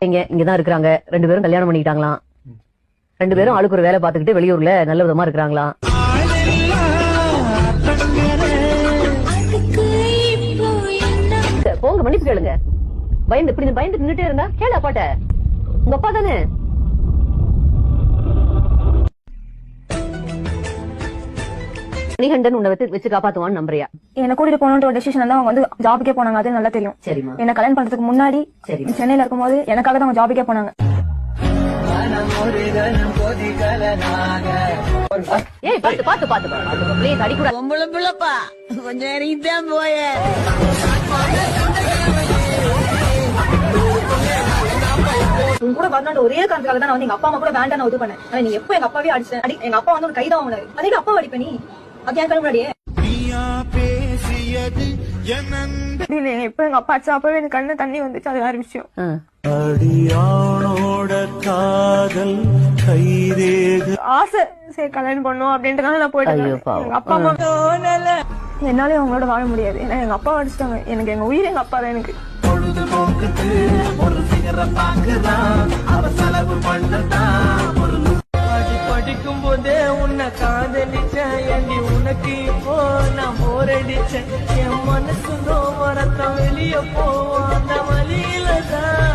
இங்கதான் இருக்கிறாங்க. 2 பேரும் கல்யாணம் பண்ணிக்கிட்டாங்களாம். 2 பேரும் ஆளுக்கு ஒரு வேலை பார்த்துக்கிட்டு வெளியூர்ல நல்ல விதமா இருக்கிறாங்களாம். போங்க மன்னிப்பு கேளுங்க. பயந்து நின்னுட்டே இருந்தா கேளு அப்பாட்ட. உங்க அப்பா தானே. மணிகண்டன் உன்னை வச்சு காப்பாத்துவான்னு நம்புறியா? என்ன கூட்டிட்டு போகணுன்ற ஒரு டெசிஷன் தான் அவங்க வந்து ஜாபுக்கே போனாங்க. அது நல்லா தெரியும். சரிமா. என்ன கல்யாணம் பண்றதுக்கு முன்னாடி சென்னையில இருக்கும்போது எனக்காக தான் அவங்க ஜாபுக்கே போனாங்க. ஏய் பாத்து ப்ளீஸ் அடிக்கூடாது. பொம்பளை பிள்ளைப்பா கொஞ்சம் இறங்கித்தான் போய. உங்க கூட வரணுன்ற ஒரே காரணத்துக்காக தான் நான் வந்து எங்க அப்பா அம்மா கூட வேண்டாம் நான் இது பண்ணேன். ஆனா நீ எப்ப எங்க அப்பாவே அடிச்சேன். எங்க அப்பா வந்து ஒரு கைதான் வாங்கினாரு. அதே அப்பா அடிப்ப நீ அது என் கண்ணு முன்னாடியே இப்ப எங்க அப்பா அடிச்சா அப்பவே எனக்கு கண்ணு தண்ணி வந்துச்சு. அது வேற விஷயம். ஆசை சரி கல்யாணம் பண்ணும் அப்படின்றதுனால நான் போயிட்டு எங்க அப்பா அம்மா என்னாலே அவங்களோட வாழ முடியாது. ஏன்னா எங்க அப்பா அடிச்சிட்டாங்க. எனக்கு எங்க உயிர் எங்க அப்பா தான். எனக்கு படிக்கும் போதே உன்னை காதலிச்சேன். ஏண்டி உனக்கு இப்போ நான் போரடிச்சேன். என் மனசு வரத்தான் வெளியே போவோம். அந்த வழியில தான்